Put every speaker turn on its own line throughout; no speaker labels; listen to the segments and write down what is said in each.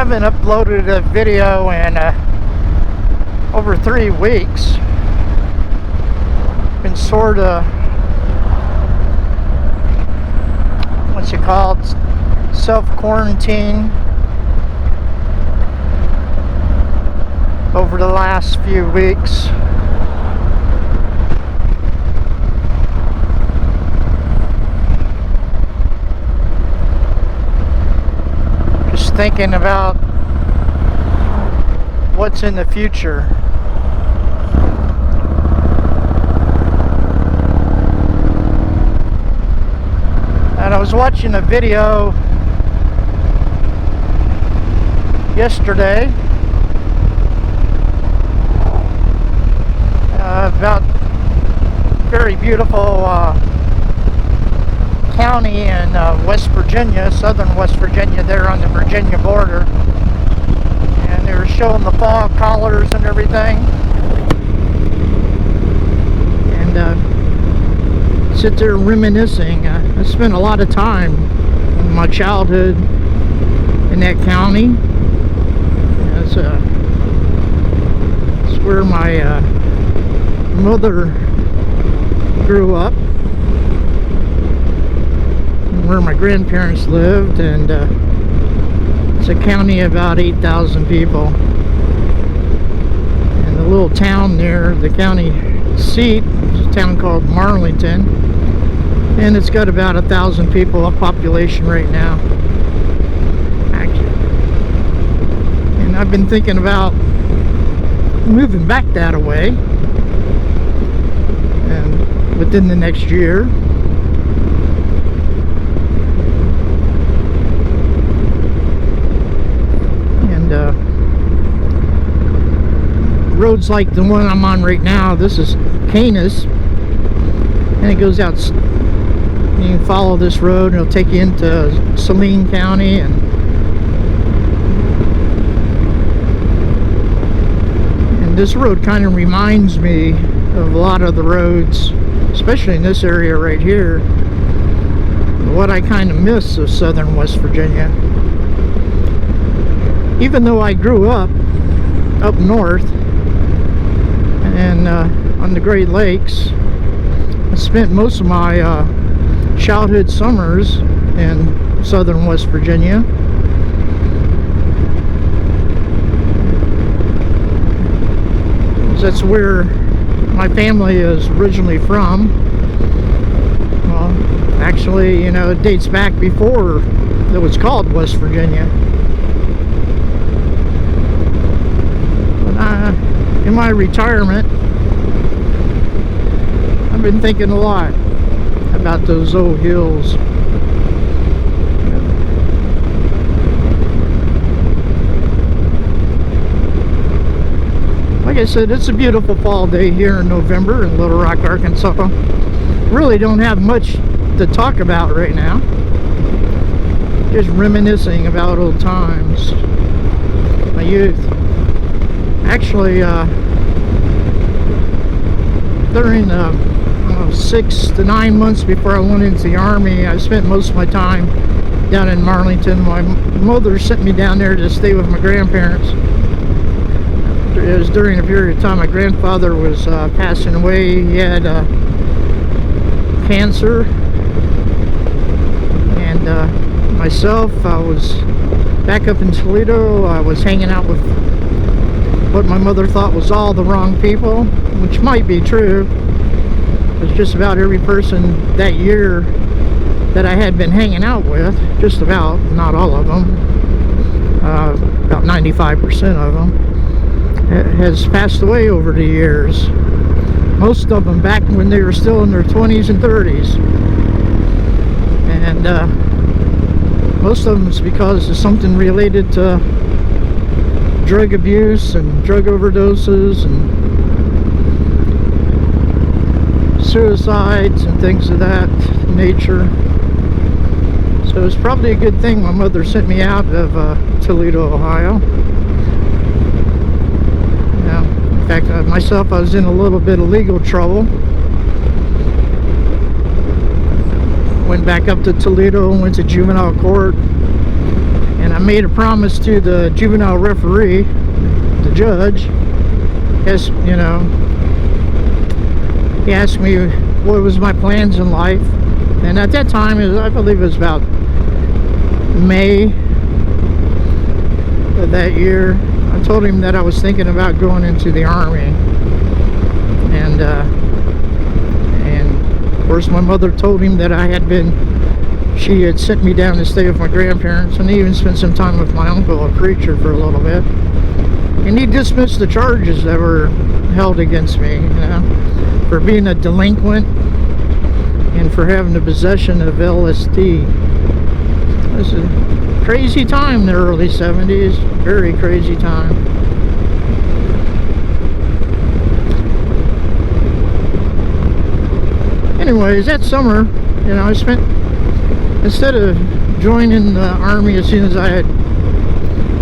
haven't uploaded a video in over 3 weeks. Been sort of, what's it called, self-quarantine over the last few weeks. Just thinking about what's in the future. And I was watching a video yesterday about a very beautiful county in West Virginia, southern West Virginia, there on the Virginia border. And they were showing the fall colors and everything. And sit there reminiscing. I spent a lot of time in my childhood in that county. It's where my mother grew up, and where my grandparents lived, and it's a county of about 8,000 people. And the little town there, the county seat, is a town called Marlington, and it's got about 1,000 people of population right now. Actually, and I've been thinking about moving back that way, and within the next year. And roads like the one I'm on right now, this is Canis, and it goes out. You can follow this road and it'll take you into Saline County, and this road kind of reminds me of a lot of the roads, especially in this area right here, what I kind of miss of southern West Virginia. Even though I grew up north and on the Great Lakes, I spent most of my childhood summers in southern West Virginia. That's where my family is originally from. Well, actually, you know, it dates back before it was called West Virginia. But in my retirement, I've been thinking a lot about those old hills. Like I said, it's a beautiful fall day here in November in Little Rock, Arkansas. Really don't have much to talk about right now. Just reminiscing about old times, my youth. Actually, during 6 to 9 months before I went into the Army, I spent most of my time down in Marlington. My mother sent me down there to stay with my grandparents. It was during a period of time my grandfather was passing away. He had cancer, and myself, I was back up in Toledo. I was hanging out with what my mother thought was all the wrong people, which might be true. It was just about every person that year that I had been hanging out with, just about, not all of them, about 95% of them, has passed away over the years. Most of them back when they were still in their 20s and 30s. And most of them is because of something related to drug abuse and drug overdoses and suicides and things of that nature. So it's probably a good thing my mother sent me out of Toledo, Ohio. In fact, myself, I was in a little bit of legal trouble. Went back up to Toledo, went to juvenile court, And I made a promise to the juvenile referee, the judge. As you know, he asked me what was my plans in life, and at that time, I believe it was about May of that year, I told him that I was thinking about going into the Army. And of course my mother told him that she had sent me down to stay with my grandparents, and even spent some time with my uncle, a preacher, for a little bit. And he dismissed the charges that were held against me, you know, for being a delinquent and for having the possession of LSD. It was a crazy time in the early 70s, very crazy time. Anyways, that summer, you know, instead of joining the Army as soon as I had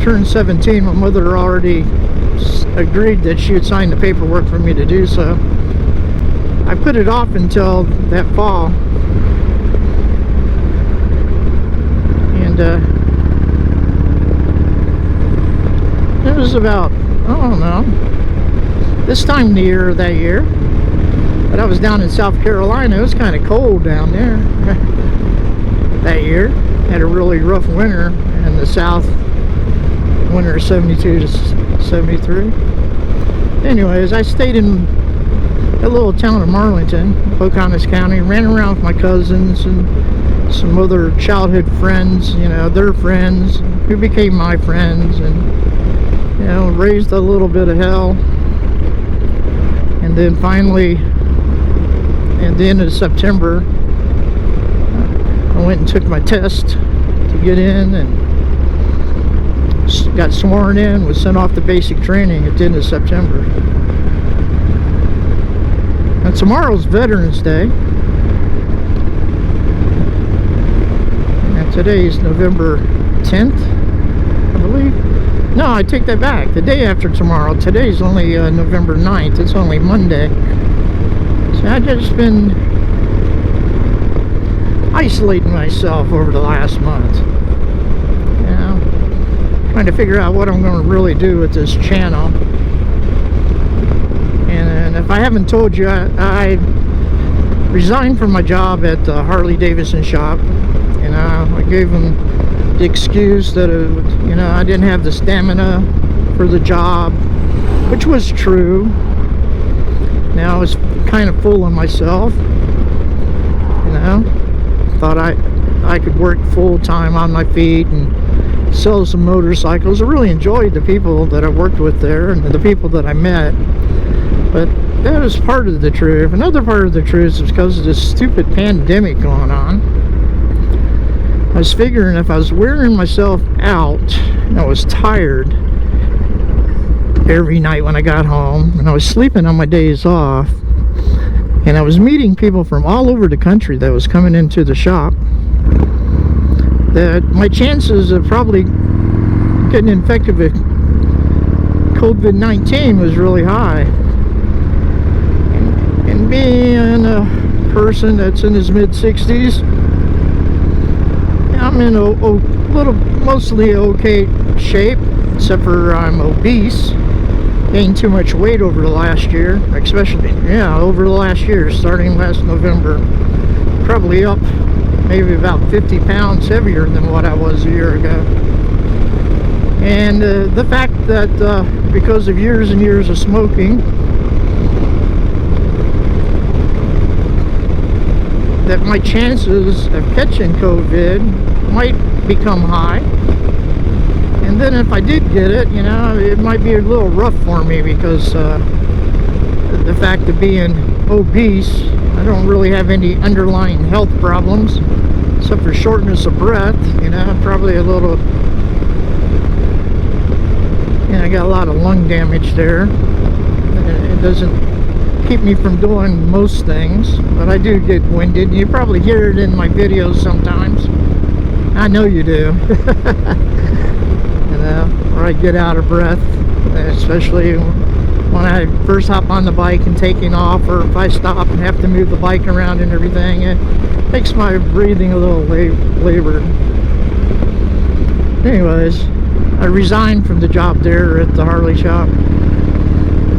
turned 17, my mother already agreed that she would sign the paperwork for me to do so. I put it off until that fall. And it was about, I don't know, this time of the year that year. But I was down in South Carolina. It was kind of cold down there that year. Had a really rough winter in the South, winter of 72 to 73. Anyways, I stayed in a little town of Marlington, Pocahontas County. Ran around with my cousins and some other childhood friends, you know, their friends who became my friends, and you know, raised a little bit of hell. And then finally, at the end of September, I went and took my test to get in, and got sworn in, was sent off to basic training at the end of September. Now tomorrow's Veterans Day, and today is November 10th, I believe. No, I take that back. The day after tomorrow. Today's only November 9th. It's only Monday. So I've just been isolating myself over the last month. You know, trying to figure out what I'm going to really do with this channel. And if I haven't told you, I resigned from my job at the Harley Davidson shop. You know, I gave them the excuse that you know, I didn't have the stamina for the job, which was true. Now I was kind of fooling myself, you know. Thought I could work full-time on my feet and sell some motorcycles. I really enjoyed the people that I worked with there and the people that I met, but that was part of the truth. Another part of the truth is because of this stupid pandemic going on. I was figuring if I was wearing myself out and I was tired every night when I got home, and I was sleeping on my days off, and I was meeting people from all over the country that was coming into the shop, that my chances of probably getting infected with COVID-19 was really high. And being a person that's in his mid-60s, I'm in a little, mostly okay shape, except for I'm obese. Gained too much weight over the last year, especially, yeah, over the last year, starting last November. Probably up maybe about 50 pounds heavier than what I was a year ago. And the fact that because of years and years of smoking, that my chances of catching COVID might become high. And then if I did get it, you know, it might be a little rough for me because the fact of being obese, I don't really have any underlying health problems except for shortness of breath, you know, probably a little, you know, I got a lot of lung damage there. It doesn't keep me from doing most things, but I do get winded. You probably hear it in my videos sometimes. I know you do. You know, or I get out of breath, especially when I first hop on the bike and taking off, or if I stop and have to move the bike around and everything. It makes my breathing a little labored. Anyways, I resigned from the job there at the Harley shop.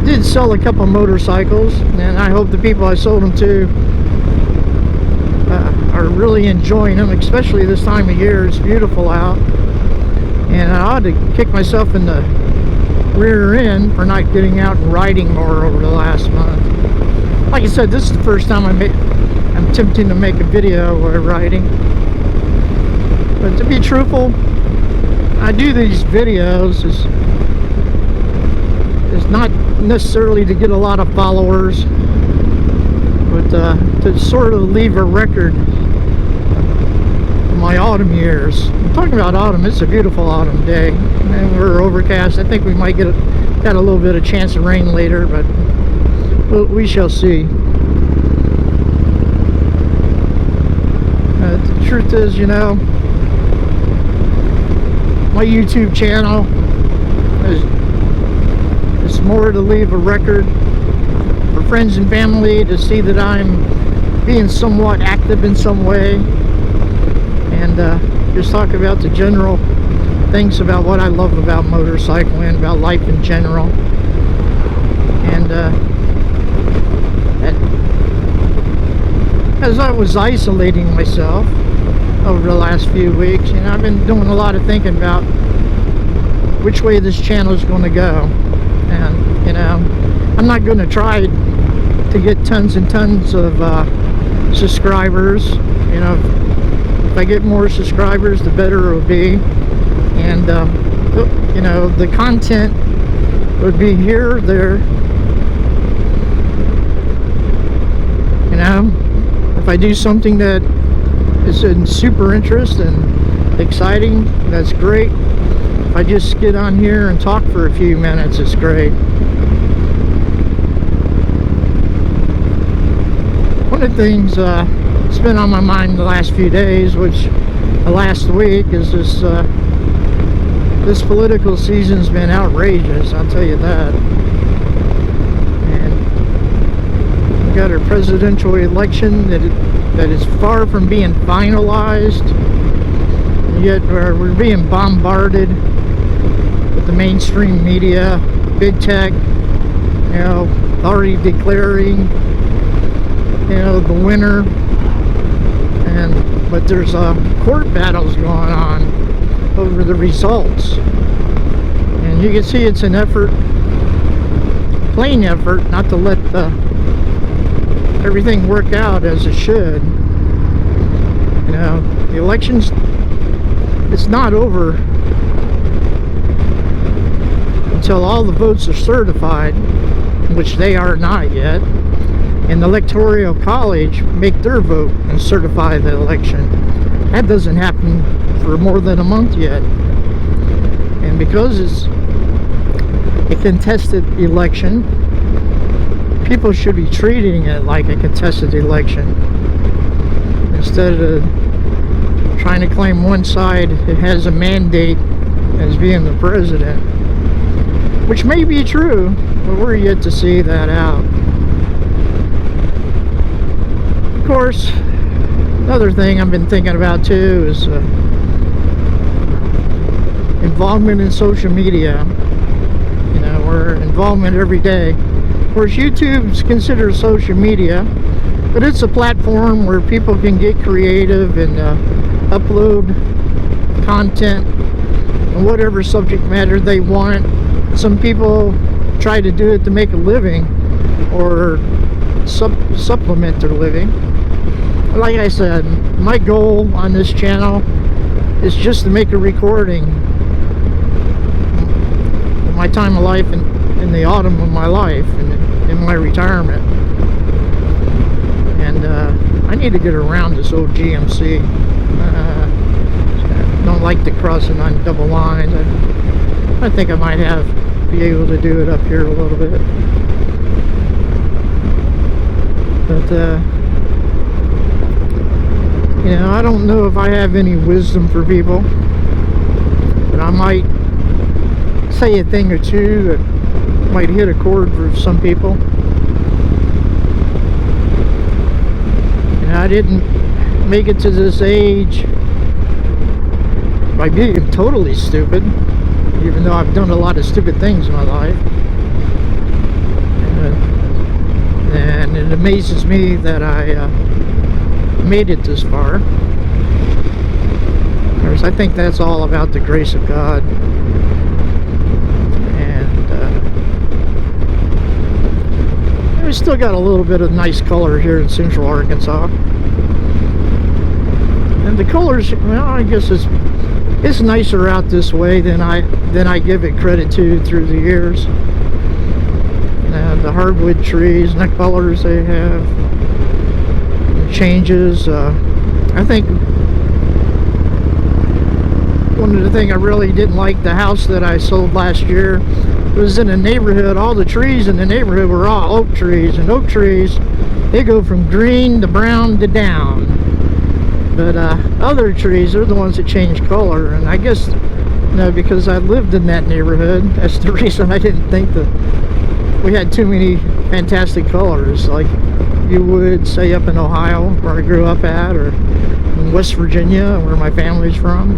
Did sell a couple motorcycles, and I hope the people I sold them to are really enjoying them, especially this time of year. It's beautiful out, and I ought to kick myself in the rear end for not getting out and riding more over the last month. Like I said, this is the first time I'm attempting to make a video while riding. But to be truthful, I do these videos is not necessarily to get a lot of followers, but to sort of leave a record of my autumn years. I'm talking about autumn. It's a beautiful autumn day, and we're overcast. I think we might got a little bit of chance of rain later, but we shall see. The truth is, you know, my YouTube channel is more to leave a record for friends and family to see that I'm being somewhat active in some way, and just talk about the general things about what I love about motorcycling, about life in general. And as I was isolating myself over the last few weeks, you know, I've been doing a lot of thinking about which way this channel is going to go. And, you know, I'm not going to try to get tons and tons of subscribers. You know, if I get more subscribers, the better it will be. And, you know, the content would be here or there. You know, if I do something that is in super interest and exciting, that's great. If I just get on here and talk for a few minutes, it's great. One of the things that's been on my mind the last few days, which the last week, is this this political season's been outrageous, I'll tell you that. And we got our presidential election that is far from being finalized, yet we're being bombarded with the mainstream media, big tech, you know, already declaring, you know, the winner. But there's court battles going on over the results, and you can see it's an effort, plain effort, not to let everything work out as it should. You know, the elections, it's not over until all the votes are certified, which they are not yet, and the Electoral College make their vote and certify the election. That doesn't happen for more than a month yet. And because it's a contested election, people should be treating it like a contested election, instead of trying to claim one side that has a mandate as being the president, which may be true, but we're yet to see that out. Of course, another thing I've been thinking about too is involvement in social media. You know, we're involvement every day. Of course, YouTube's considered social media, but it's a platform where people can get creative and upload content on whatever subject matter they want. Some people try to do it to make a living or supplement their living. Like I said, my goal on this channel is just to make a recording of my time of life in the autumn of my life and in my retirement. And I need to get around this old GMC. Don't like the crossing on double lines. I think I might be able to do it up here a little bit. But you know, I don't know if I have any wisdom for people, but I might say a thing or two that might hit a chord for some people. And I didn't make it to this age by being totally stupid, even though I've done a lot of stupid things in my life. And it amazes me that I made it this far. Of course, I think that's all about the grace of God. And we still got a little bit of nice color here in Central Arkansas. And the colors, well, I guess it's nicer out this way than I give it credit to through the years. And the hardwood trees and the colors they have, the changes. I think one of the things I really didn't like, the house that I sold last year, was in a neighborhood. All the trees in the neighborhood were all oak trees, and oak trees, they go from green to brown to down. But other trees are the ones that change color, and I guess, because I lived in that neighborhood, that's the reason I didn't think that we had too many fantastic colors like you would, say, up in Ohio, where I grew up at, or in West Virginia, where my family's from,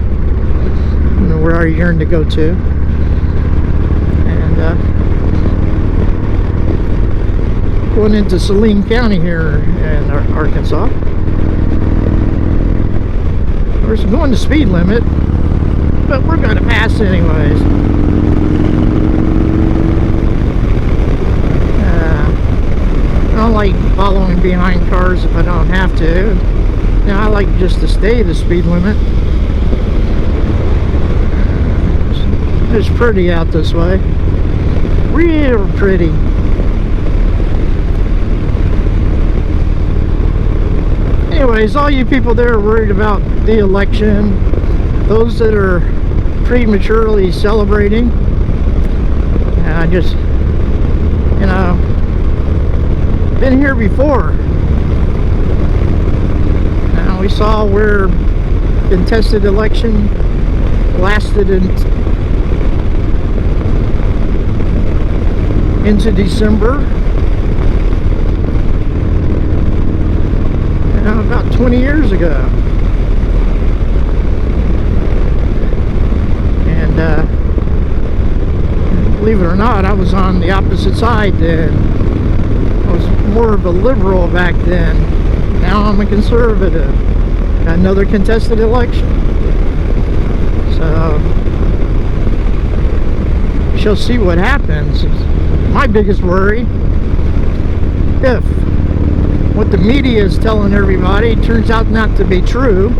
where I yearn to go to. And going into Saline County here in Arkansas. We're going the speed limit, but we're going to pass anyways. I don't like following behind cars if I don't have to. I like just to stay the speed limit. It's pretty out this way. Real pretty. Anyways, all you people there are worried about the election, those that are prematurely celebrating, I just, been here before. Now we saw where contested election lasted into December. About 20 years ago. And believe it or not, I was on the opposite side then. I was more of a liberal back then. Now I'm a conservative. Got another contested election. So shall see what happens. My biggest worry, if what the media is telling everybody turns out not to be true,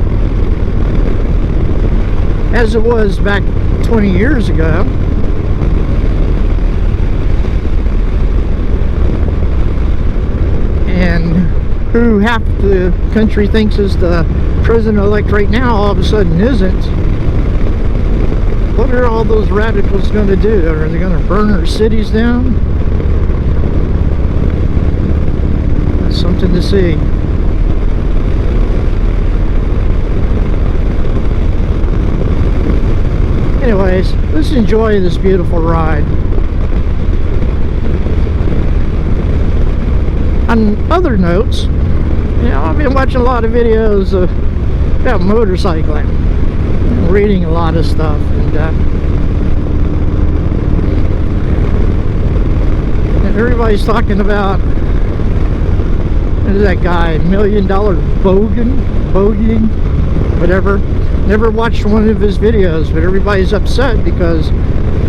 as it was back 20 years ago, and who half the country thinks is the president-elect right now all of a sudden isn't. What are all those radicals going to do? Are they going to burn our cities down? Something to see. Anyways, let's enjoy this beautiful ride. On other notes, I've been watching a lot of videos about motorcycling, reading a lot of stuff, and everybody's talking about, what is that guy, $1 Million Bogey, whatever. Never watched one of his videos, but everybody's upset because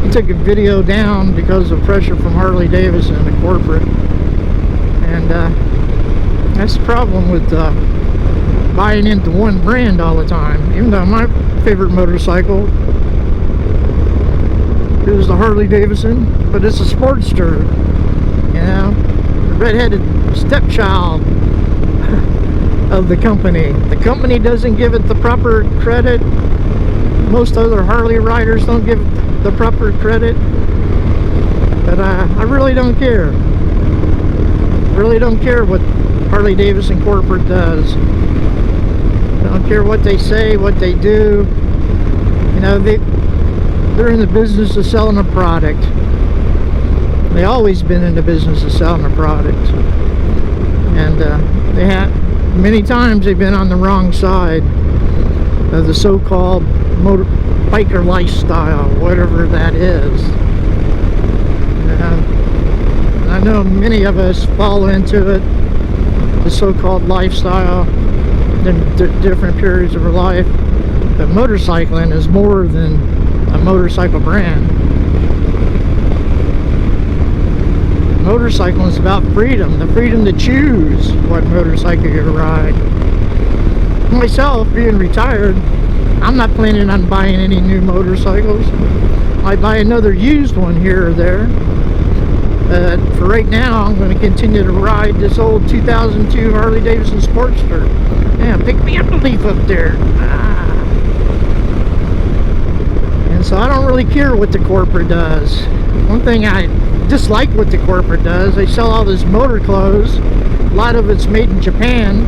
he took a video down because of pressure from Harley Davidson and the corporate. And that's the problem with buying into one brand all the time. Even though my favorite motorcycle is the Harley Davidson, but it's a Sportster, the red-headed stepchild of the company. The company doesn't give it the proper credit. Most other Harley riders don't give it the proper credit. But I really don't care. Really don't care what Harley Davidson Corporate does. I don't care what they say, what they do. They're in the business of selling a product. They always been in the business of selling a product. And many times they've been on the wrong side of the so-called motor biker lifestyle, whatever that is. And I know many of us fall into it, the so-called lifestyle, in different periods of our life. But motorcycling is more than a motorcycle brand. Motorcycling is about freedom, the freedom to choose what motorcycle you ride. Myself, being retired, I'm not planning on buying any new motorcycles. I buy another used one here or there. But for right now, I'm going to continue to ride this old 2002 Harley Davidson Sportster. Yeah, pick me up a leaf up there. And so I don't really care what the Cooperate does. One thing I dislike what the Cooperate does, they sell all this motor clothes. A lot of it's made in Japan.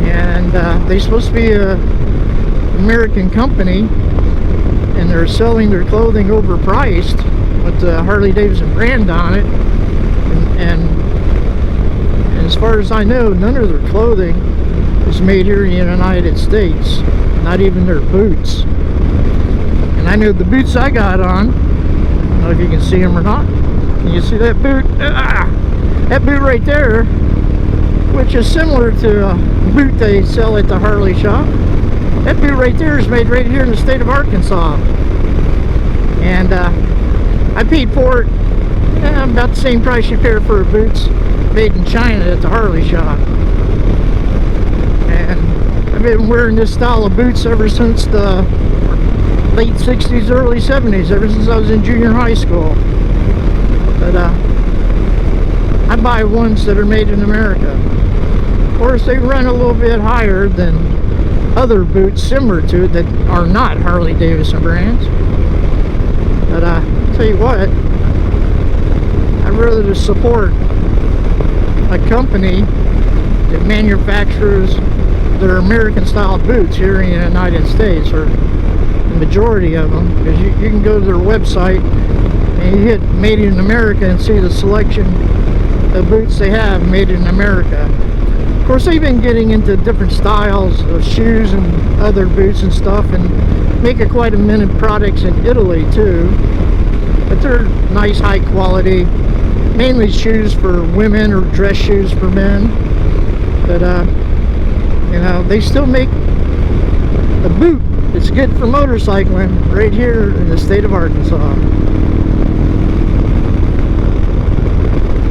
And they're supposed to be an American company. And they're selling their clothing overpriced with the Harley Davidson brand on it. And as far as I know, none of their clothing is made here in the United States. Not even their boots. And I know the boots I got on, I don't know if you can see them or not. Can you see that boot? That boot right there, which is similar to a boot they sell at the Harley shop. That boot right there is made right here in the state of Arkansas. And I paid for it about the same price you pay for boots made in China at the Harley shop. And I've been wearing this style of boots ever since the late 60s, early 70s, ever since I was in junior high school. But I buy ones that are made in America. Of course, they run a little bit higher than other boots similar to it that are not Harley Davidson brands. But I'll tell you what, I'd rather just support a company that manufactures their American style boots here in the United States, or the majority of them, because you can go to their website and you hit Made in America and see the selection of boots they have made in America. Of course, they've been getting into different styles of shoes and other boots and stuff, and making quite a many products in Italy too. But they're nice, high quality, mainly shoes for women or dress shoes for men. But you know, they still make a boot that's good for motorcycling right here in the state of Arkansas.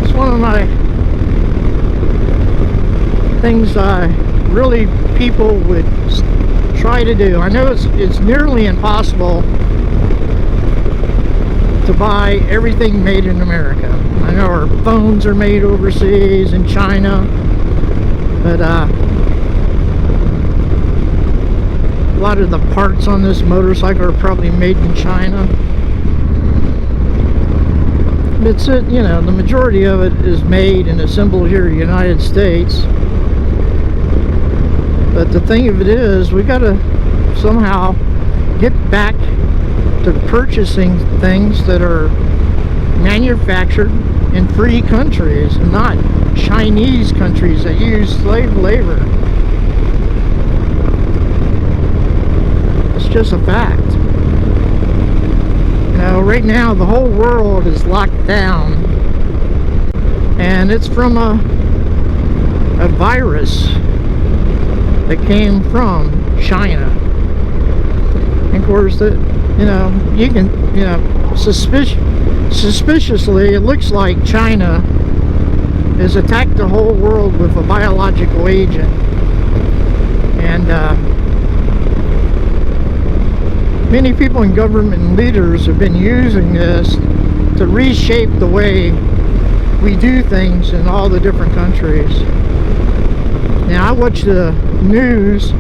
It's one of my things really people would try to do. I know it's nearly impossible to buy everything made in America. I know our phones are made overseas in China, but a lot of the parts on this motorcycle are probably made in China. It's you know, the majority of it is made and assembled here in the United States. But the thing of it is, we got to somehow get back to purchasing things that are manufactured in free countries, not Chinese countries that use slave labor. It's just a fact. You know, right now the whole world is locked down, and it's from a virus that came from China. And of course, that, you know, you can, you know, suspiciously, it looks like China has attacked the whole world with a biological agent. And many people in government and leaders have been using this to reshape the way we do things in all the different countries. Now, I watch the news.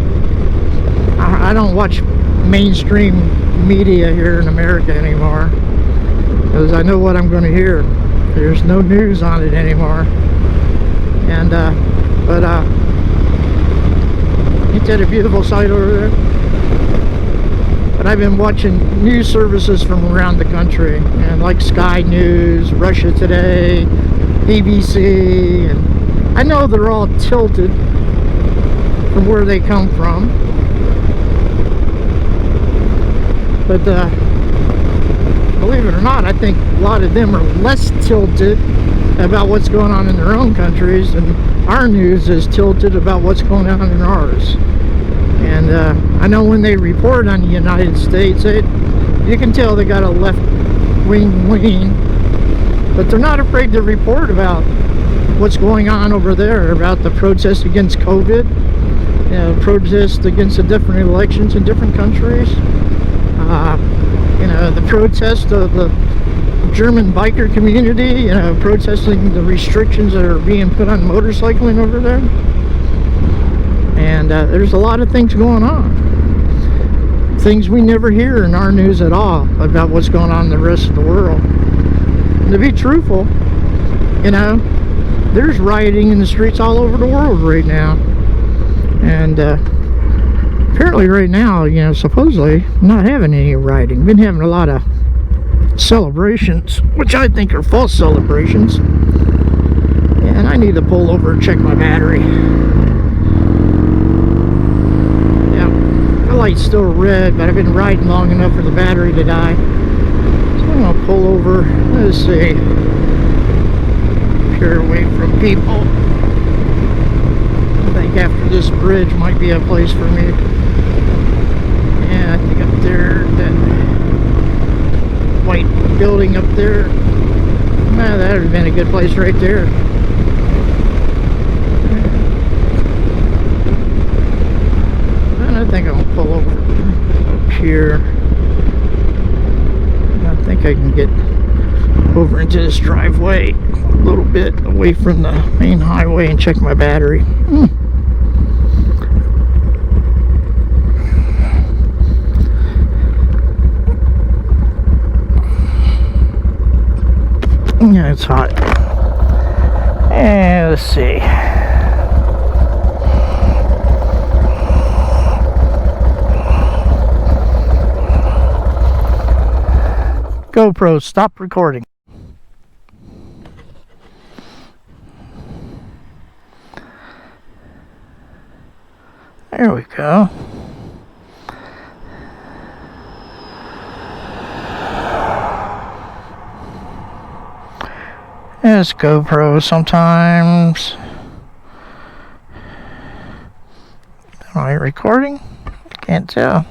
I don't watch mainstream media here in America anymore, because I know what I'm going to hear. There's no news on it anymore. And ain't that a beautiful sight over there? But I've been watching news services from around the country, and like Sky News, Russia Today, BBC, and I know they're all tilted from where they come from. But believe it or not, I think a lot of them are less tilted about what's going on in their own countries, and our news is tilted about what's going on in ours. And I know when they report on the United States, you can tell they got a left-wing lean, but they're not afraid to report about what's going on over there, about the protests against COVID, protests against the different elections in different countries, the protest of the German biker community, protesting the restrictions that are being put on motorcycling over there. And there's a lot of things going on, things we never hear in our news at all about what's going on in the rest of the world. And to be truthful, there's rioting in the streets all over the world right now. And apparently right now, supposedly not having any rioting. Been having a lot of celebrations, which I think are false celebrations. And I need to pull over and check my battery. Yeah, the light's still red, but I've been riding long enough for the battery to die. So I'm gonna pull over. Let's see. Here away from people. I think after this bridge might be a place for me. Yeah, I think up there, that white building up there, that would have been a good place right there. And I think I'm gonna pull over up here. I think I can get over into this driveway a little bit away from the main highway and check my battery. Yeah, it's hot. And let's see. GoPro, stop recording. There we go. It's GoPro sometimes. Am I recording? Can't tell.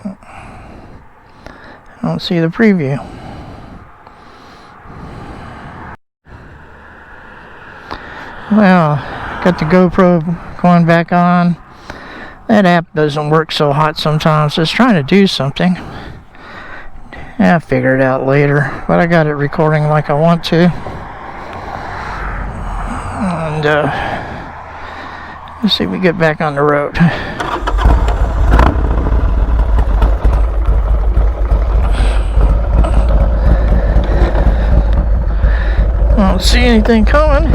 I don't see the preview. Well, got the GoPro going back on. That app doesn't work so hot sometimes. It's trying to do something. I'll figure it out later. But I got it recording like I want to. And let's see if we get back on the road. I don't see anything coming.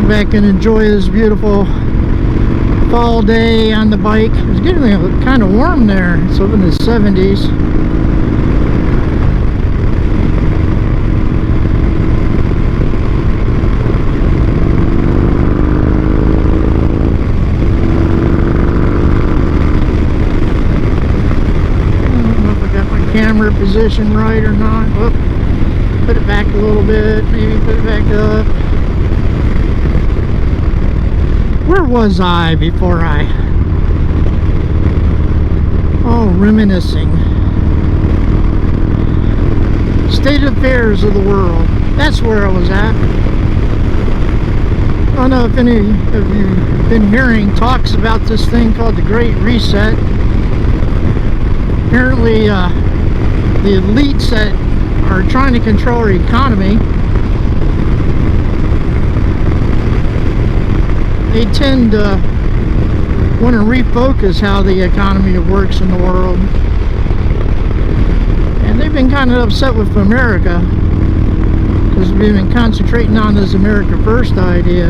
Back and enjoy this beautiful fall day on the bike. It's getting kind of warm there. It's up in the 70s. I don't know if I got my camera position right or not. Whoop. Put it back a little bit. Maybe put it back up. Where was I before reminiscing. State affairs of the world. That's where I was at. I don't know if any of you have been hearing talks about this thing called the Great Reset. Apparently, the elites that are trying to control our economy, they tend to want to refocus how the economy works in the world. And they've been kind of upset with America because we've been concentrating on this America First idea.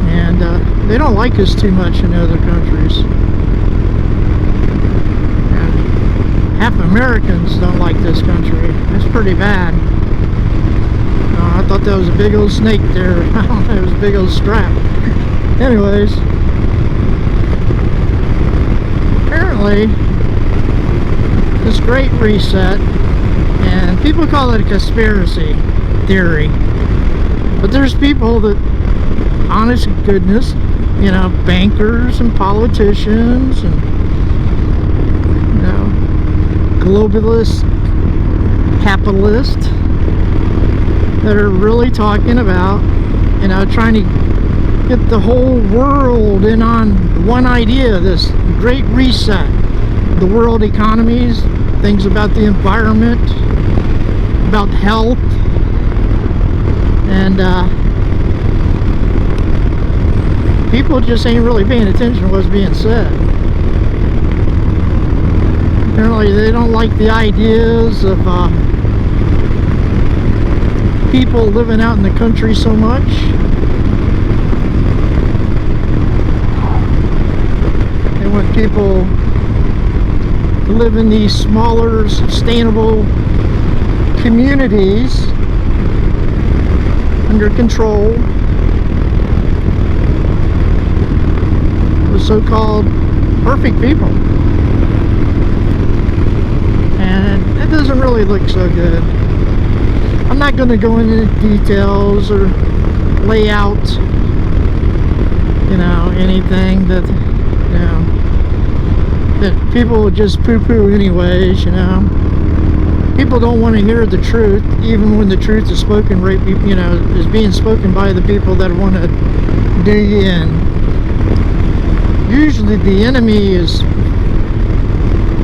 And they don't like us too much in other countries. And half Americans don't like this country. That's pretty bad. I thought that was a big old snake there. It was a big old strap. Anyways, apparently this great reset, and people call it a conspiracy theory, but there's people that, honest to goodness, you know, bankers and politicians and, you know, globalist capitalists that are really talking about, you know, trying to get the whole world in on one idea, this great reset, the world economies, things about the environment, about health, and people just ain't really paying attention to what's being said. Apparently they don't like the ideas of people living out in the country so much. They want people to live in these smaller, sustainable communities under control. The so-called perfect people. And it doesn't really look so good. I'm not going to go into details or lay out, you know, anything that, you know, that people would just poo-poo anyways, you know. People don't want to hear the truth, even when the truth is spoken, right, you know, is being spoken by the people that want to dig in. Usually the enemy is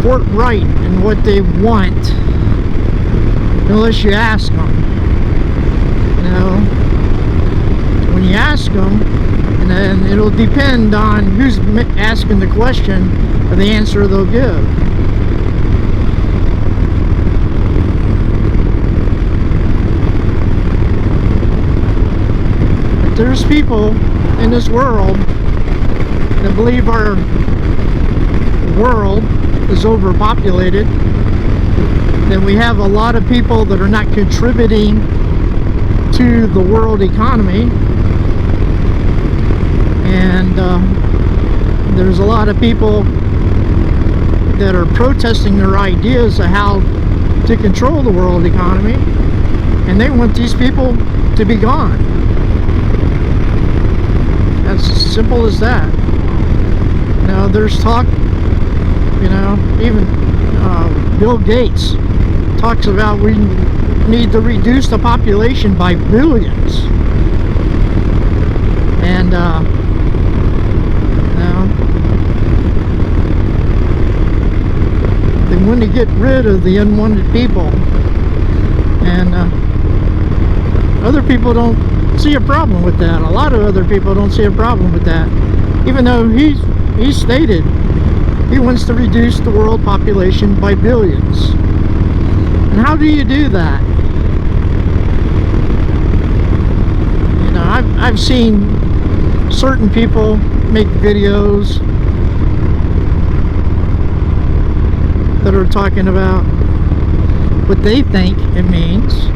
forthright in what they want, unless you ask them. You know, when you ask them, and then it'll depend on who's asking the question or the answer they'll give. But there's people in this world that believe our world is overpopulated, that we have a lot of people that are not contributing to the world economy, and there's a lot of people that are protesting their ideas of how to control the world economy, and they want these people to be gone. That's as simple as that. Now there's talk, you know, even Bill Gates talks about we need to reduce the population by billions, and you know, they want to get rid of the unwanted people, and other people don't see a problem with that. A lot of other people don't see a problem with that, even though he stated he wants to reduce the world population by billions. And how do you do that? You know, I've seen certain people make videos that are talking about what they think it means.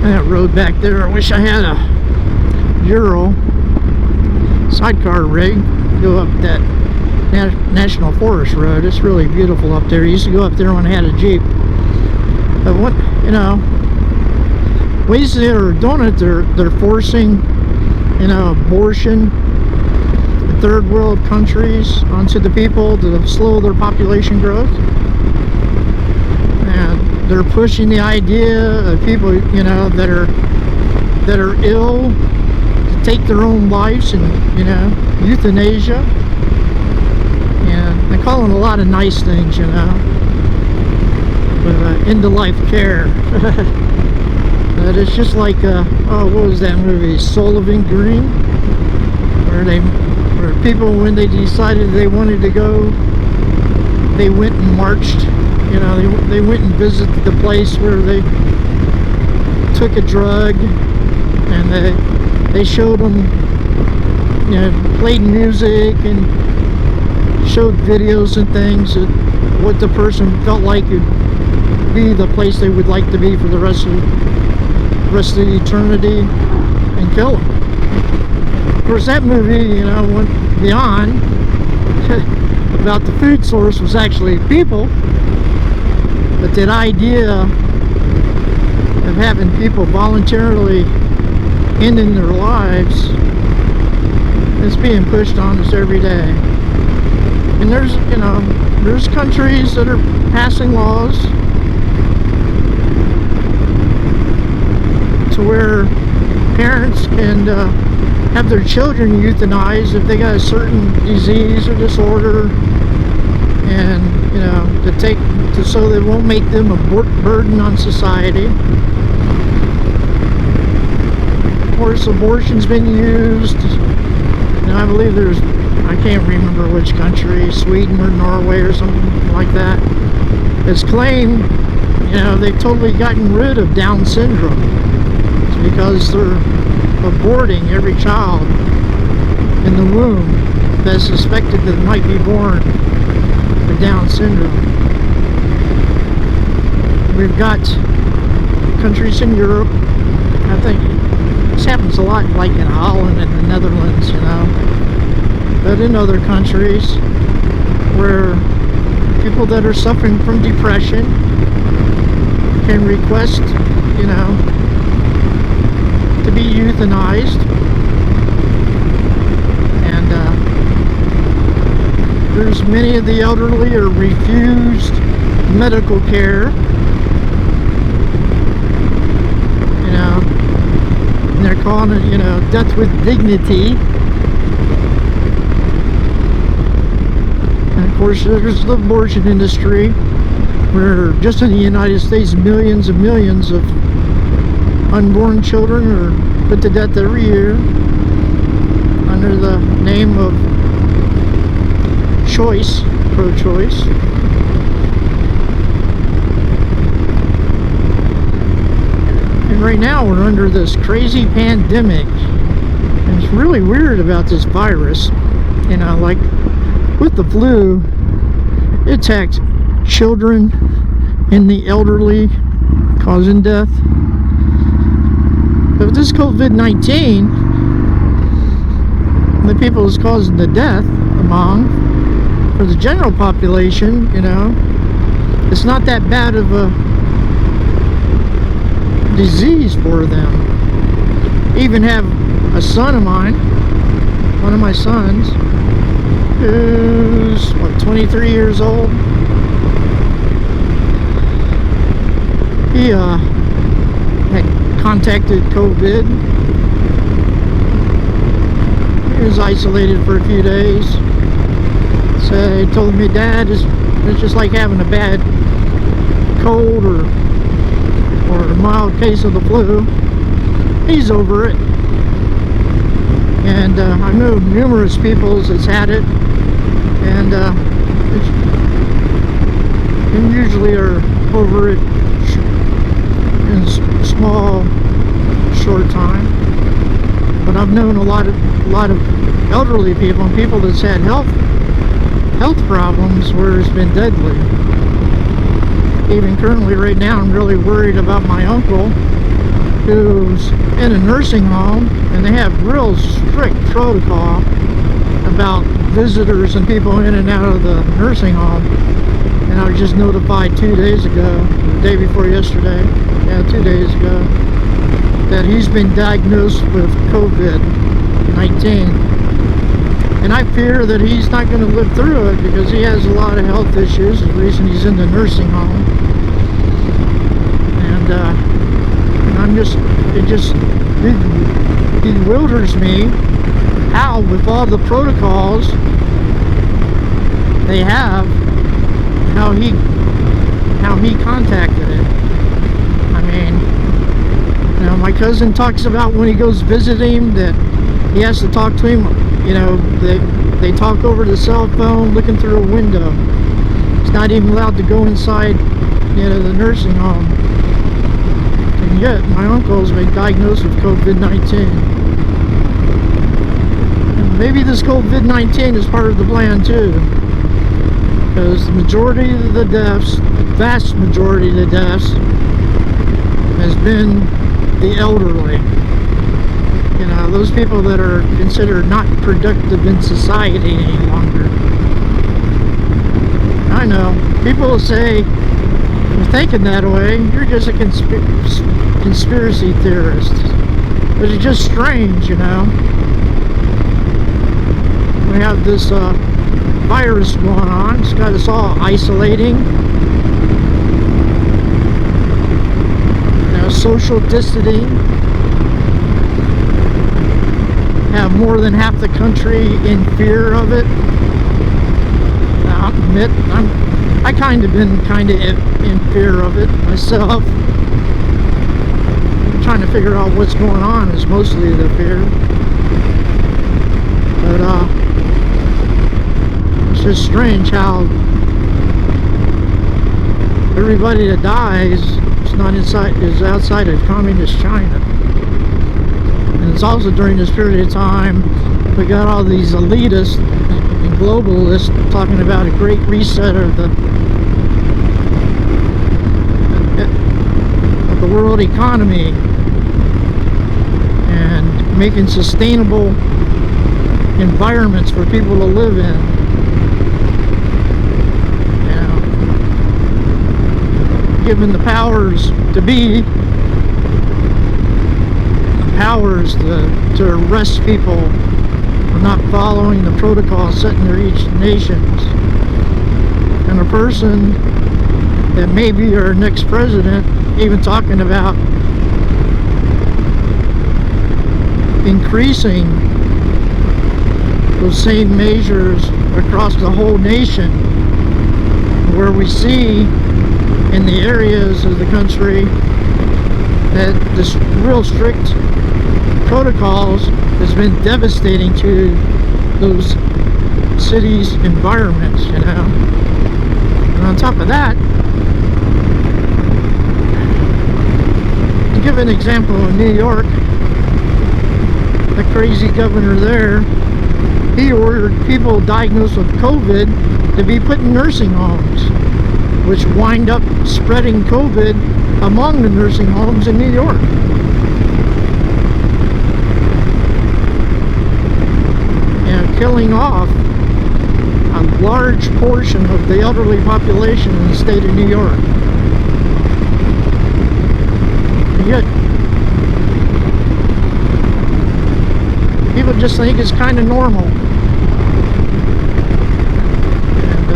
That road back there, I wish I had a Euro sidecar rig go up that National Forest Road. It's really beautiful up there. I used to go up there when I had a Jeep. But what, you know, ways they're doing it, they're forcing, you know, abortion in third world countries onto the people to slow their population growth. And they're pushing the idea of people, you know, that are ill to take their own lives, and, you know, euthanasia. And they're calling a lot of nice things, you know, but end-of-life care. But it's just like, oh, what was that movie, Sullivan Green, where people, when they decided they wanted to go, they went and marched. You know, they went and visited the place where they took a drug, and they showed them, you know, played music and showed videos and things that what the person felt like would be the place they would like to be for the rest of eternity, and kill them. Of course, that movie, you know, went beyond. About the food source was actually people, but that idea of having people voluntarily ending their lives is being pushed on us every day. And there's, you know, there's countries that are passing laws to where parents can have their children euthanized if they got a certain disease or disorder, and, you know, so they won't make them a burden on society. Of course, abortion's been used, and I believe there's, I can't remember which country, Sweden or Norway or something like that, has claimed, you know, they've totally gotten rid of Down syndrome. It's because they're aborting every child in the womb that's suspected that might be born with Down syndrome. We've got countries in Europe, I think this happens a lot like in Holland and the Netherlands, you know, but in other countries where people that are suffering from depression can request, you know, to be euthanized, and there's many of the elderly are refused medical care, you know, and they're calling it, you know, death with dignity. And of course there's the abortion industry, where just in the United States millions and millions of unborn children are put to death every year under the name of choice, pro-choice. And right now we're under this crazy pandemic, and it's really weird about this virus, you know, like with the flu, it attacked children and the elderly, causing death. But with this COVID-19, the people it's causing the death among, for the general population, you know, it's not that bad of a disease for them. I even have a son of mine, one of my sons, who's, what, 23 years old. He had contacted COVID. He was isolated for a few days. So he told me, Dad, it's just like having a bad cold or a mild case of the flu. He's over it. And I know numerous people that's had it, and usually are over it in a small, short time. But I've known a lot of elderly people and people that's had health problems where it's been deadly. Even currently, right now, I'm really worried about my uncle, who's in a nursing home, and they have real strict protocol about visitors and people in and out of the nursing home. And I was just notified 2 days ago, the day before yesterday, yeah, 2 days ago, that he's been diagnosed with COVID-19. And I fear that he's not going to live through it because he has a lot of health issues. The reason he's in the nursing home. And it bewilders me how, with all the protocols they have, how he contacted it. I mean, you know, my cousin talks about when he goes visit him that he has to talk to him. You know, they talk over the cell phone, looking through a window. He's not even allowed to go inside, you know, the nursing home. And yet, my uncle's been diagnosed with COVID-19. maybe this COVID-19 is part of the plan too, because the majority of the deaths, vast majority of the deaths, has been the elderly. You know, those people that are considered not productive in society any longer. I know, people will say, you're thinking that way, you're just a conspiracy theorist. But it's just strange, you know. We have this virus going on. It's got us all isolating. You know, social distancing. Have more than half the country in fear of it. Now, I'll admit, I kind of been in fear of it myself. Trying to figure out what's going on is mostly the fear. But it's just strange how everybody that dies is outside of communist China. And it's also during this period of time we got all these elitists and globalists talking about a great reset of the world economy and making sustainable environments for people to live in. You know, given the powers to be, the powers to arrest people for not following the protocols set in their each nations. And a person that may be our next president even talking about increasing those same measures across the whole nation, where we see in the areas of the country that this real strict protocols has been devastating to those cities' environments, you know. And on top of that, to give an example, in New York, the crazy governor there, he ordered people diagnosed with COVID to be put in nursing homes, which wind up spreading COVID among the nursing homes in New York. And killing off a large portion of the elderly population in the state of New York. And yet, people just think it's kind of normal. And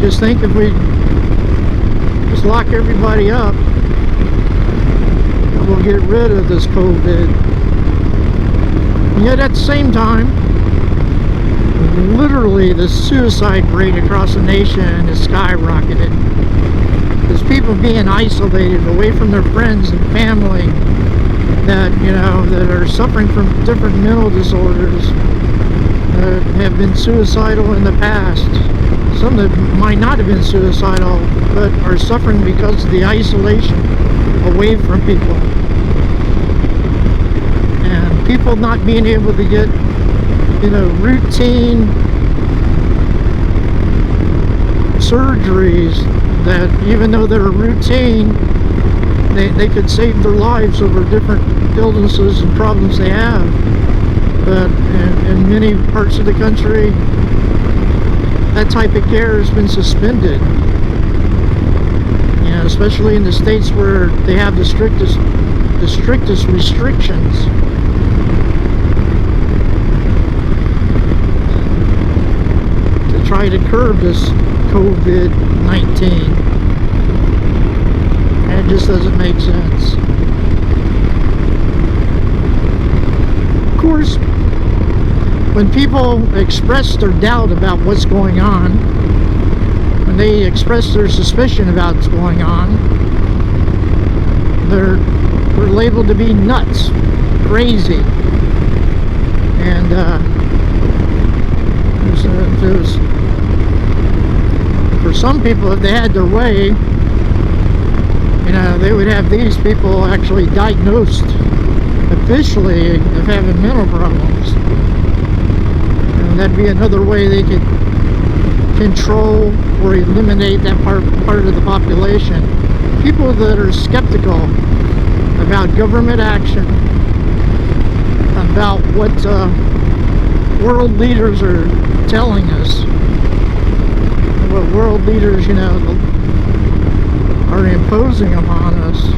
just think if we just lock everybody up, we'll get rid of this COVID. And yet at the same time, literally the suicide rate across the nation is skyrocketed. There's people being isolated away from their friends and family that, you know, that are suffering from different mental disorders, that have been suicidal in the past. Some that might not have been suicidal, but are suffering because of the isolation away from people. And people not being able to get, you know, routine surgeries that, even though they're routine, they could save their lives over different illnesses and problems they have. But in many parts of the country, that type of care has been suspended. You know, especially in the states where they have the strictest restrictions. To try to curb this COVID-19. It just doesn't make sense. Of course, when people express their doubt about what's going on, when they express their suspicion about what's going on, they're labeled to be nuts, crazy. And for some people, if they had their way, you know, they would have these people actually diagnosed officially of having mental problems. And that'd be another way they could control or eliminate that part of the population. People that are skeptical about government action, about what world leaders are telling us, what world leaders, you know, are imposing upon us.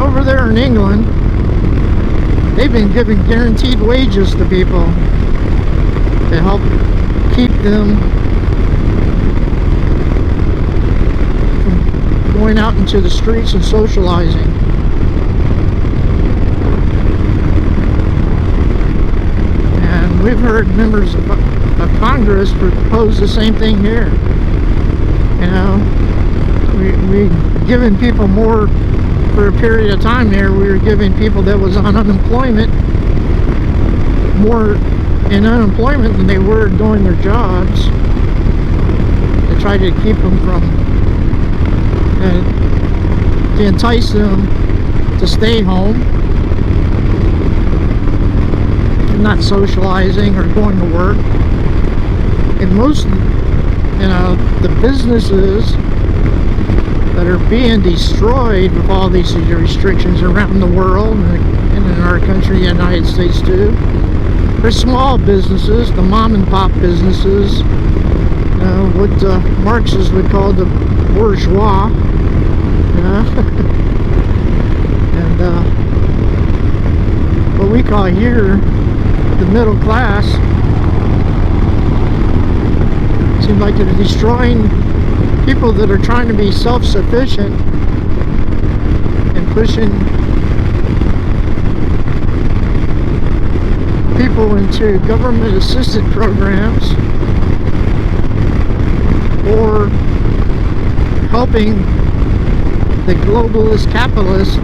Over there in England, they've been giving guaranteed wages to people to help keep them from going out into the streets and socializing. And we've heard members of Congress propose the same thing here. You know, we've given people more for a period of time there. We were giving people that was on unemployment more in unemployment than they were doing their jobs, to try to keep them from, to entice them to stay home, not socializing or going to work. And most, you know, the businesses that are being destroyed with all these restrictions around the world and in our country, the United States too, they're small businesses, the mom and pop businesses, what Marxists would call the bourgeois, you know? And what we call here the middle class. Seems like they're destroying people that are trying to be self-sufficient and pushing people into government assisted programs or helping the globalist capitalists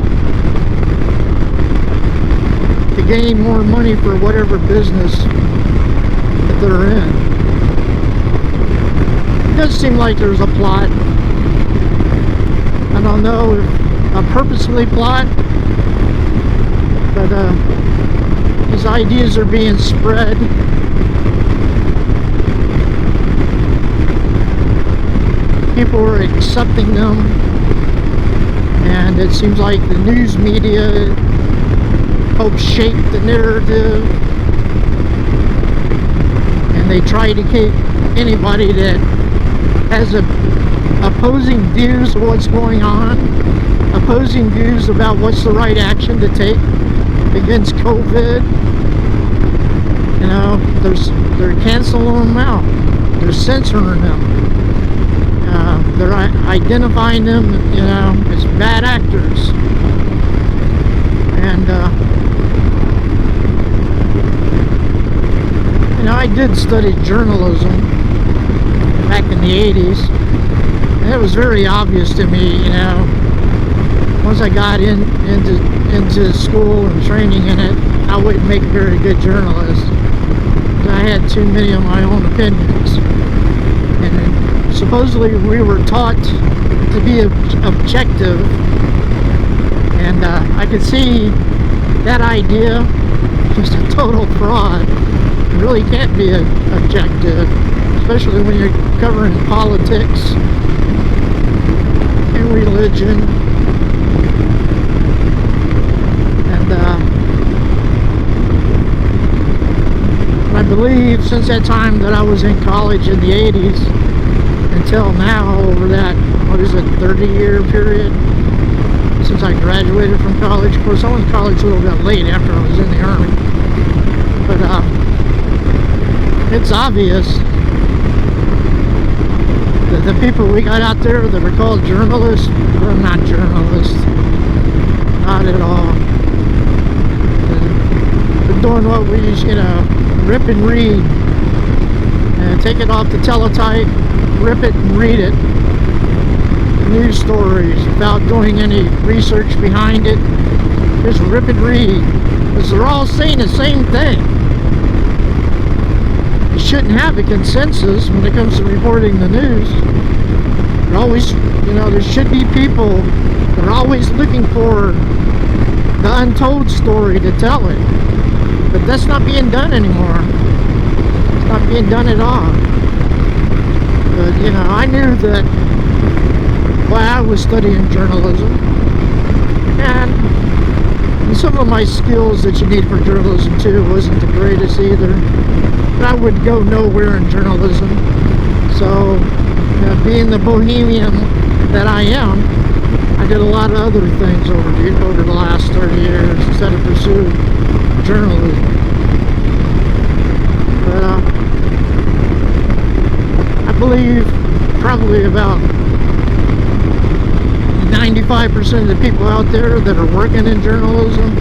to gain more money for whatever business that they're in. It does seem like there's a plot. I don't know if a purposely plot, but these ideas are being spread. People are accepting them, and it seems like the news media helps shape the narrative, and they try to keep anybody that has opposing views of what's going on, opposing views about what's the right action to take against COVID. You know, they're canceling them out, they're censoring them, they're identifying them, you know, as bad actors. And you know, I did study journalism back in the 80s, and it was very obvious to me, you know, once I got into school and training in it, I wouldn't make a very good journalist. I had too many of my own opinions, and supposedly we were taught to be objective, and I could see that idea just a total fraud. You really can't be objective, especially when you're covering politics and religion. And I believe since that time that I was in college in the 80s until now, over that, what is it, 30-year period since I graduated from college. Of course, I went to college a little bit late after I was in the Army, but it's obvious that the people we got out there that are called journalists, they're not journalists, not at all. They're doing what we, you know, rip and read, and take it off the teletype, rip it and read it. News stories without doing any research behind it, just rip and read, because they're all saying the same thing. You shouldn't have a consensus when it comes to reporting the news. There always, there should be people that are always looking for the untold story to tell it. But that's not being done anymore. It's not being done at all. But, I knew that while I was studying journalism, and some of my skills that you need for journalism too wasn't the greatest either. But I would go nowhere in journalism. So, being the bohemian that I am, I did a lot of other things over the last 30 years instead of pursue journalism. But I believe probably about 95% of the people out there that are working in journalism,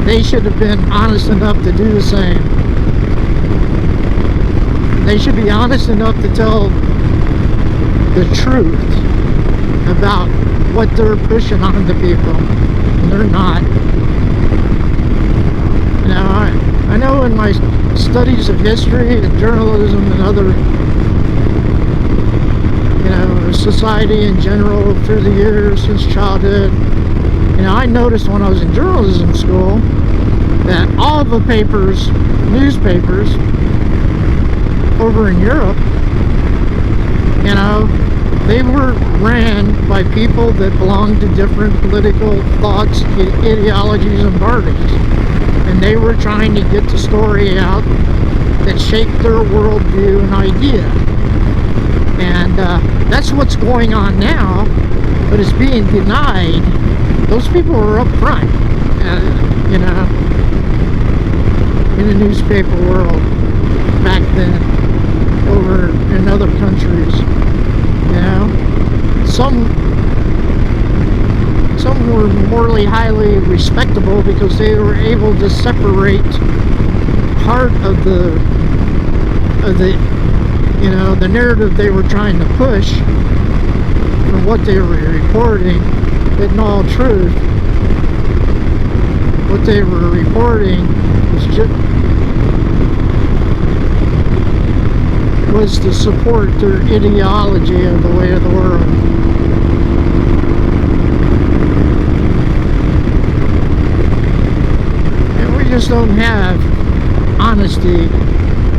they should have been honest enough to do the same. They should be honest enough to tell the truth about what they're pushing on the people. And they're not. I know in my studies of history and journalism and other, society in general through the years since childhood, I noticed when I was in journalism school that all the newspapers over in Europe, they were ran by people that belonged to different political thoughts, ideologies, and parties. And they were trying to get the story out that shaped their worldview and idea. And that's what's going on now, but it's being denied. Those people were up front, in the newspaper world back then, over in other countries. Some were morally highly respectable because they were able to separate part of the narrative they were trying to push from what they were reporting. But in all truth, what they were reporting was to support their ideology of the way of the world. And we just don't have honesty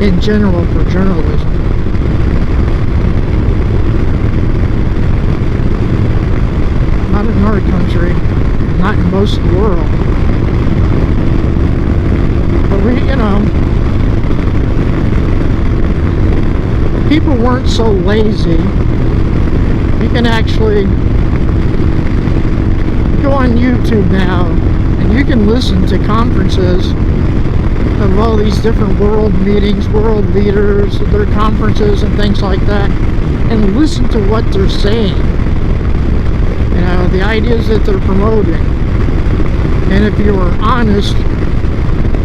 in general for journalism. Not in our country, not in most of the world. But people weren't so lazy. You can actually go on YouTube now and you can listen to conferences of all these different world meetings, world leaders, their conferences and things like that, and listen to what they're saying, the ideas that they're promoting. And if you are honest,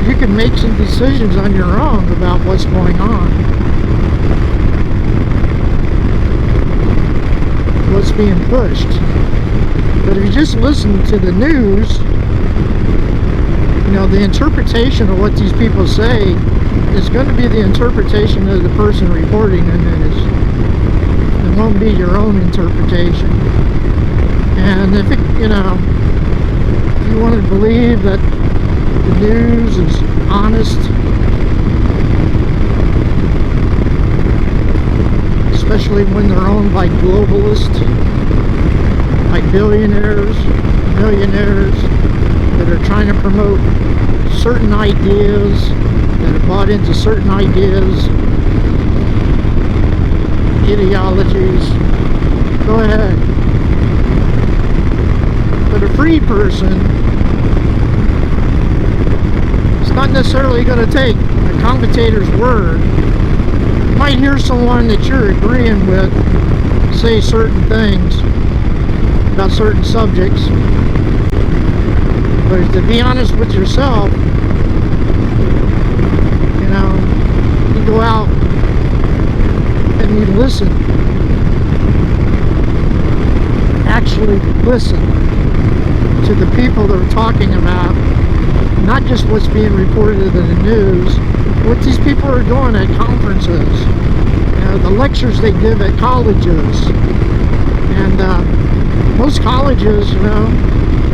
you can make some decisions on your own about what's going on, what's being pushed. But if you just listen to the news, the interpretation of what these people say is going to be the interpretation of the person reporting the news. It won't be your own interpretation. And if if you want to believe that the news is honest, especially when they're owned by globalists, by billionaires, millionaires that are trying to promote certain ideas, that are bought into certain ideas, ideologies, go ahead. But a free person is not necessarily going to take a commentator's word. You might hear someone that you're agreeing with say certain things about certain subjects, but to be honest with yourself, you go out and you listen, actually listen to the people that are talking about not just what's being reported in the news, what these people are doing at conferences, the lectures they give at colleges, And most colleges, you know,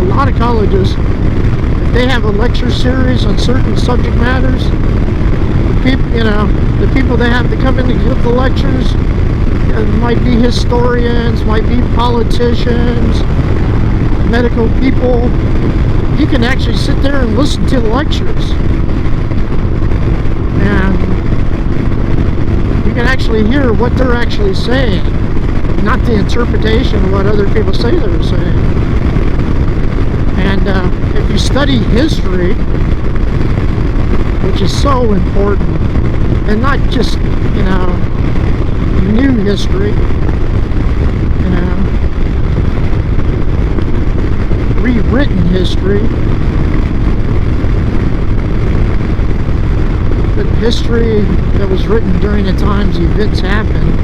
a lot of colleges, if they have a lecture series on certain subject matters, the people, you know, the people that have to come in to give the lectures, might be historians, might be politicians, medical people. You can actually sit there and listen to the lectures, and you can actually hear what they're actually saying, not the interpretation of what other people say they're saying. And if you study history, which is so important, and not just, you know, new history, you know, rewritten history, but history that was written during the times events happened,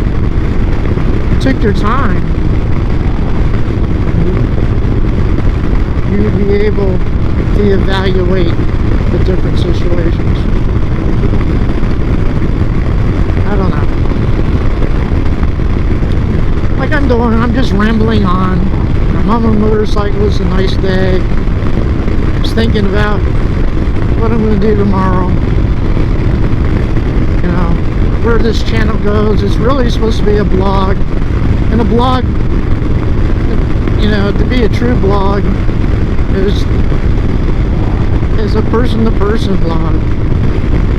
took their time, you would be able to evaluate the different situations. I don't know. Like I'm doing, I'm just rambling on. I'm on a motorcycle, it's a nice day. Just thinking about what I'm going to do tomorrow. You know, where this channel goes. It's really supposed to be a blog. And a blog, you know, to be a true blog is a person-to-person blog.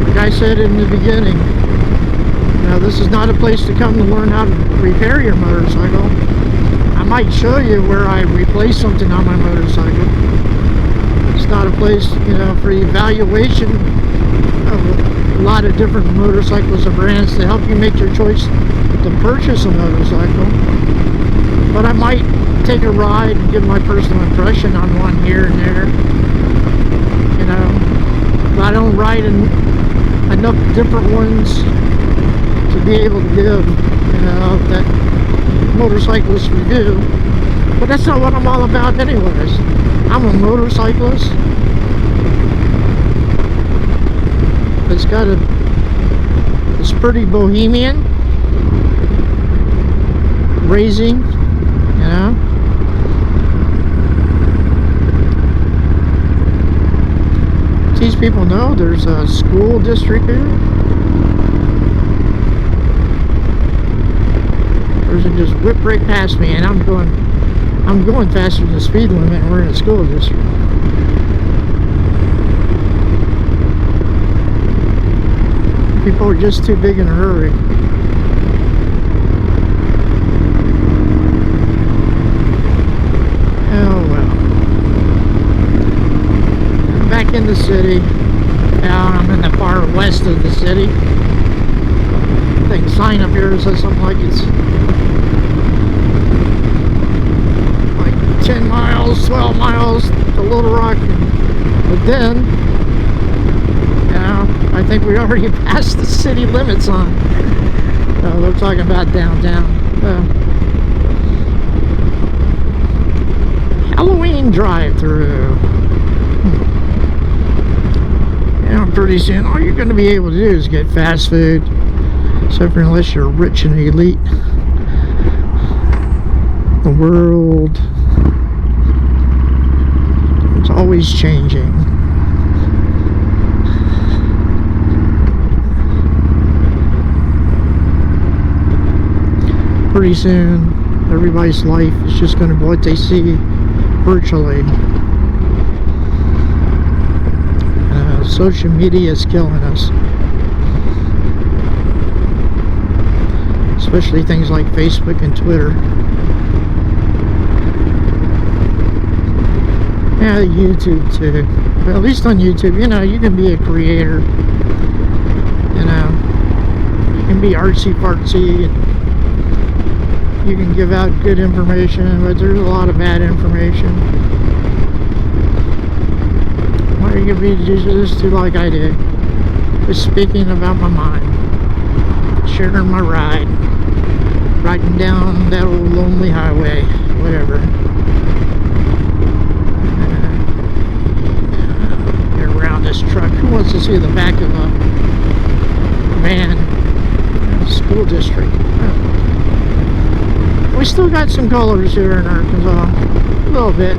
Like I said in the beginning, you know, this is not a place to come to learn how to repair your motorcycle. I might show you where I replace something on my motorcycle. It's not a place, you know, for evaluation of a lot of different motorcycles or brands to help you make your choice to purchase a motorcycle. But I might take a ride and give my personal impression on one here and there. You know, but I don't ride in enough different ones to be able to give, you know, that motorcyclist review. But that's not what I'm all about anyways. I'm a motorcyclist that's got it's pretty bohemian raising, you know. These people know there's a school district here. Person just whipped right past me, and I'm going faster than the speed limit, and we're in a school district. People are just too big in a hurry. Oh well. I'm back in the city. Now I'm in the far west of the city. I think sign up here says something like it's 10 miles, 12 miles to Little Rock, but then, you know, I think we already passed the city limits on. They're talking about downtown. Halloween drive-through. Yeah, pretty soon all you're going to be able to do is get fast food, except for unless you're rich and elite. The world, it's always changing. Pretty soon, everybody's life is just going to be what they see virtually. Social media is killing us. Especially things like Facebook and Twitter. Yeah, YouTube too. But at least on YouTube, you know, you can be a creator. You know, you can be artsy-fartsy, and you can give out good information, but there's a lot of bad information. Or you can be just do like I did, just speaking about my mind, sharing my ride, riding down that old lonely highway, whatever. Get around this truck. Who wants to see the back of a van in a school district? We still got some colors here in Arkansas, a little bit.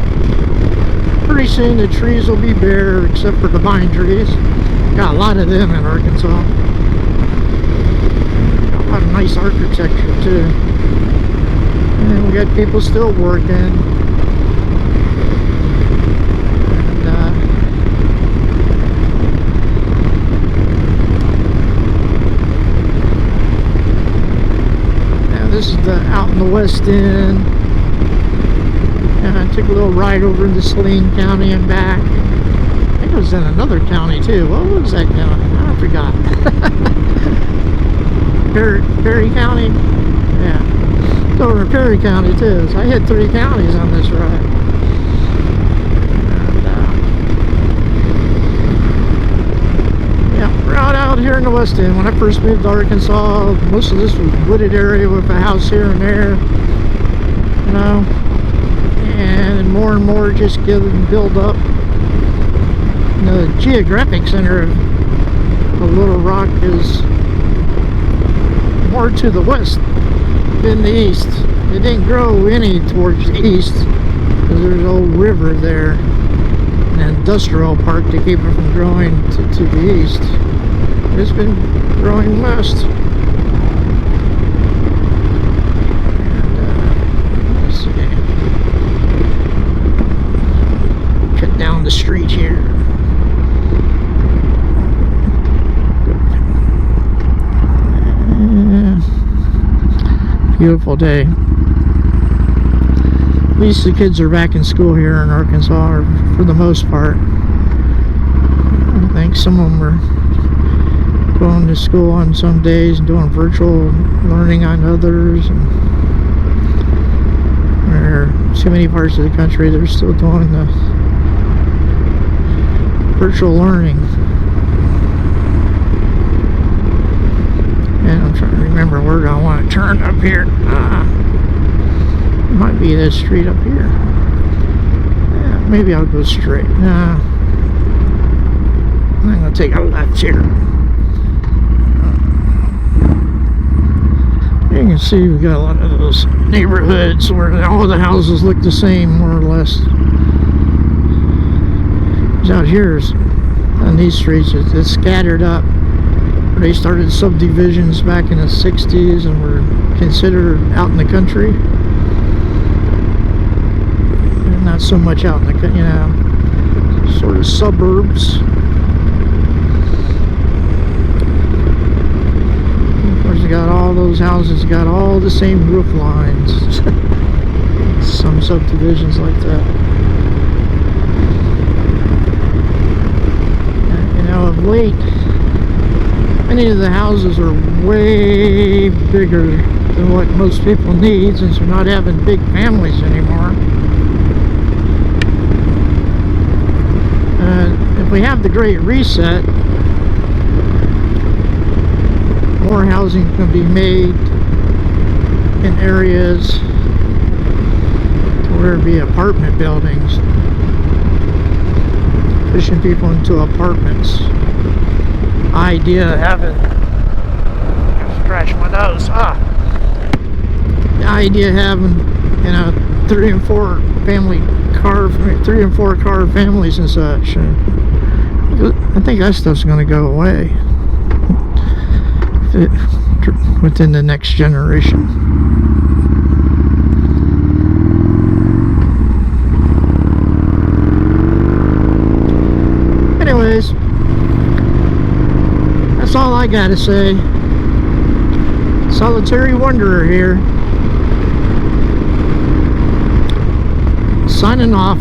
Pretty soon the trees will be bare, except for the pine trees. Got a lot of them in Arkansas. Got a lot of nice architecture too. And we got people still working. This is the out in the West End. And I took a little ride over into Saline County and back. I think it was in another county too. What was that county? I forgot. Perry County? Yeah. It's over in Perry County too. So I hit 3 counties on this ride. Right out here in the West End. When I first moved to Arkansas, most of this was wooded area with a house here and there, you know, and more just getting built up. The geographic center of Little Rock is more to the west than the east. It didn't grow any towards the east because there's an old river there, an industrial park to keep it from growing to the east. It's been growing west. And let's see. Cut down the street here. Beautiful day. At least the kids are back in school here in Arkansas, for the most part. I think some of them are going to school on some days and doing virtual learning on others, and there are too many parts of the country they're still doing the virtual learning. And I'm trying to remember where I want to turn up here. It might be this street up here. Yeah, maybe I'll go straight. Nah, I'm gonna take a left here. You can see we've got a lot of those neighborhoods where all the houses look the same, more or less. Out here on these streets, it's scattered up. They started subdivisions back in the 60s and were considered out in the country. And not so much out in the, you know, sort of suburbs. You got all those houses, got all the same roof lines. Some subdivisions like that. And, you know, of late, many of the houses are way bigger than what most people need, since we're not having big families anymore. If we have the Great Reset, more housing can be made in areas where it be apartment buildings, pushing people into apartments. Idea of having, scratch my nose, the idea of having, you know, 3 and 4 car families and such. I think that stuff's going to go away within the next generation. Anyways, that's all I gotta say. Solitary Wanderer here, signing off.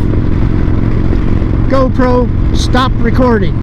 GoPro, stop recording.